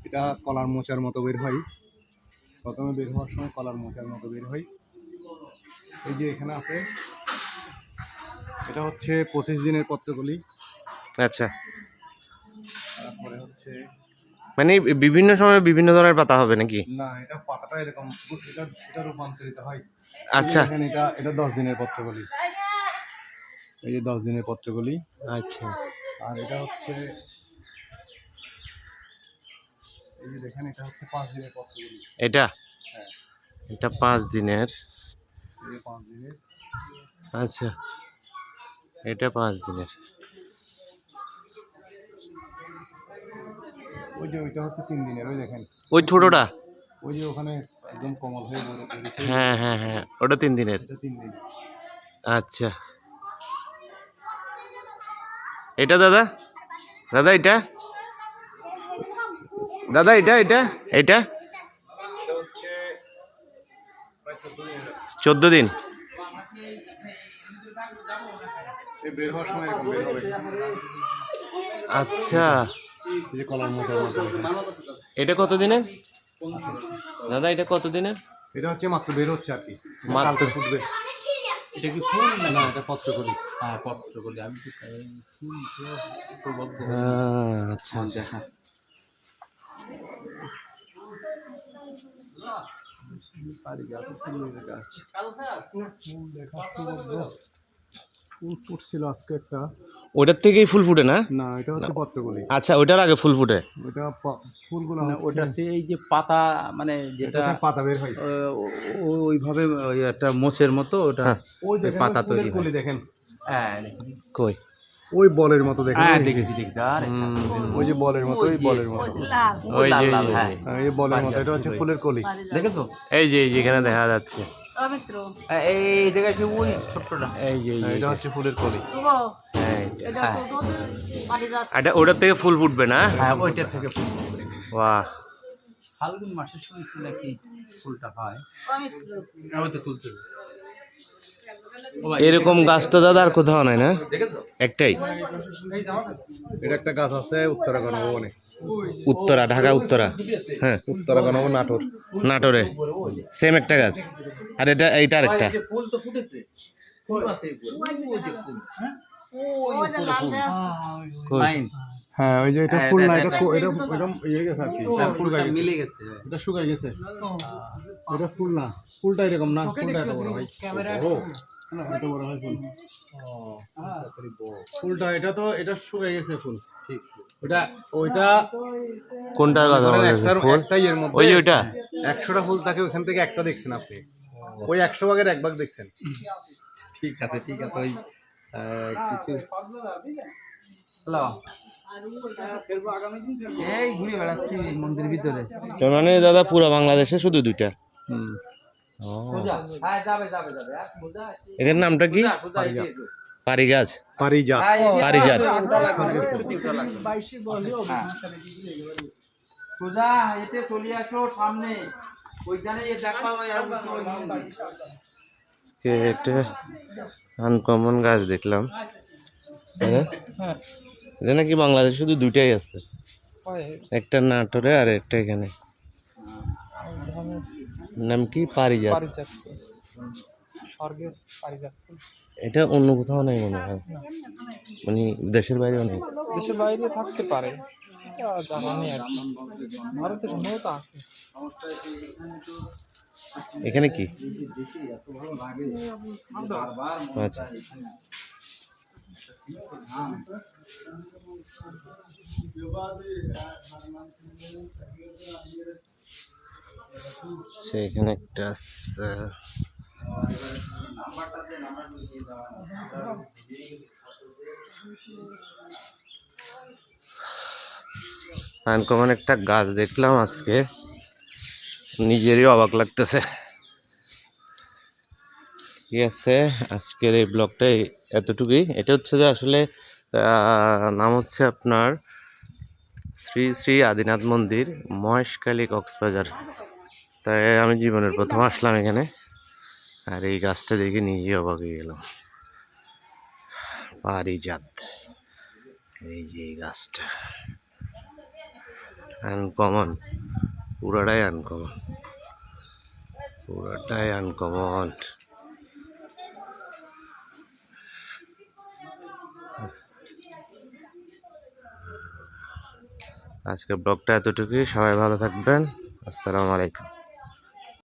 এটা কলার মোচার মতো বের হয়। প্রথমে বের হওয়ার সময় কলার মোচার মতো বের হয়। এই যে এখানে আছে, এটা হচ্ছে 25 দিনের পত্রগুলি। আচ্ছা, তারপরে হচ্ছে মানে বিভিন্ন সময় বিভিন্ন ধরনের পাতা হবে নাকি? না, এটা পাতাটা এরকম, এটা এটা রূপান্তরিত হয়। আচ্ছা এখানে এটা 10 দিনের পত্রগুলি। এই যে 10 দিনের পত্রগুলি। আচ্ছা, আর এটা হচ্ছে, এই যে দেখেন, এটা হচ্ছে 5 দিনের পত্রগুলি। এটা হ্যাঁ, এটা 5 দিনের। এই যে 5 দিনের। আচ্ছা, এটা 5 দিনের। ওই যে ওইটা হচ্ছে 3 দিনের, ওই দেখেন। ওই ছোটটা? ওই যে ওখানে একদম কমল হয়ে বেরিয়েছে। হ্যাঁ হ্যাঁ হ্যাঁ, ওটা 3 দিনের। এটা 3 দিন। আচ্ছা, এটা দাদা, দাদা এটা, দাদা এটা এটা এটা এটা হচ্ছে প্রায় 14 দিন। এই বের হওয়ার সময় এরকম বের হবে। আচ্ছা, এই যে কলার মোচার মতো দেখেন। এটা কত দিনের দাদা, এটা কত দিনের? এটা হচ্ছে মাত্র বের হচ্ছে আর কি, মাত্র কালকে ফুটবে। এটা কি ফুল না, এটা পত্রকলি। হ্যাঁ, পত্রকলি। আমি তো ফুল তো আচ্ছা আচ্ছা। ফুল ফুটছিল আজকে একটা। ওটার থেকেই ফুল ফুটে না? না, এটা হচ্ছে পত্রকলি। আচ্ছা, ওইটার আগে ফুল ফুটে? ওইটা ফুলগুলো ওটা হচ্ছে এই যে পাতা, মানে যেটা পাতা বের হয়। ওইভাবে ওই একটা মোচের মতো ওটা হ্যাঁ। ওই দেখেন, পাতা ফুলের তৈরি হয়। কলি দেখেন। হ্যাঁ কই? ওই বলের মতো দেখেন। হ্যাঁ, ওই যে- দেখেছি দেখছি। আর ওই যে বলের মতো, ওই বলের মতো। ওই যে হ্যাঁ, এই বলের মতো, এটা হচ্ছে ফুলের কলি। দেখেছো? এই যে যেখানে দেখা যাচ্ছে, এই দেখেছি ওই ছোট্টটা। এই যে এটা হচ্ছে ফুলের কলি। এটা ওটার থেকে ফুল ফুটবে না? হ্যাঁ, ওইটা থেকে ফুল। বাহ, ফাল্গুন মাসের শুনছি নাকি ফুলটা হয়। ওই তো তুলতে হবে। এরকম গাছ তো দাদা আর কোথাও নাই না? দেখেছো? একটাই এটা একটা গাছ আছে উত্তরাখণ্ড ভবনে। উত্তরা, ঢাকা উত্তরা। হ্যাঁ, উত্তরাখণ্ড ভবন, নাটোর। নাটোরে সেম একটা গাছ। আর এটা এইটা আরেকটা। এই যে ফুল তো ফুটেছে। ফুল আছে এই ফুল। ওই যে ফুল। হ্যাঁ? ওই উপরে ফুল। কই? লাইন। হ্যাঁ, ওই যে এটা হ্যাঁ, ফুল না, এটা- এটা এটা এরকম ইয়ে গেছে আর কি। হ্যাঁ, ফুল ফুলটা গায়ে মিলে গেছে। এটা শুকাই গেছে। এটা ফুল না, ফুলটা এরকম না, ফুলটা এত বড় হয়। না, এত বড় হয় ফুল। ফুলটা এটা শুকাই গেছে ফুল। ঠিক। ওইটা কোনটার কথা ধরেন বলছেন? ফুল? একটাই এর মধ্যে। ওই যে ওইটা? 100টা ফুল থাকে, ওখান থেকে একটা দেখছেন আপনি। ওই 100 ভাগের 1 ভাগ দেখছেন। ঠিক আছে ঠিক আছে। ওই কিছু হ্যালো, এই ঘুরে বেড়াচ্ছি মন্দিরের ভিতরে। তার মানে দাদা পুরো বাংলাদেশে শুধু দুইটা? ও, হ্যাঁ, যাবে যাবে যাবে। আর সোজা এটার নামটা কি? সোজা এগিয়ে যাও। পারি গাছ? পারিজাত। হ্যাঁ, এই যে পারিজাত। ওটা লাগবে, একটু ওটা লাগবে। হ্যাঁ। সোজা হেঁটে চলে আসো সামনে, ওইখানে দেখা হয় আর ওই মন্দির। এটা আনকমন গাছ দেখলাম। হ্যাঁ, এটা নাকি বাংলাদেশে শুধু দুইটাই আছে, একটা নাটোরে আর একটা এখানে। নাম কি? পারিজাত। এটা অন্য কোথাও নাই মনে হয়, মানে দেশের বাইরেও নেই। দেশের বাইরে থাকতে পারে, জানা নেই আর কি। ভারতে সম্ভবত আছে। এখানে কি? আচ্ছা, এখানে একটা আছে। আনকমন একটা গাছ দেখলাম আজকে, নিজেরই অবাক লাগতেছে। ঠিক আছে, আজকের এই ব্লগটা এতটুকুই। এটা হচ্ছে যে আসলে নাম হচ্ছে আপনার শ্রী শ্রী আদিনাথ মন্দির, মহেশখালী, কক্সবাজার। তাই আমি জীবনের প্রথম আসলাম এখানে, আর এই গাছটা দেখে নিজে অবাক হয়ে গেলাম। পারিজাত, এই যে এই গাছটা। আনকমন, পুরাটাই আনকমন, পুরাটাই আনকমন। আজকের ব্লগটা এতটুকুই, সবাই ভালো থাকবেন, আসসালামু আলাইকুম।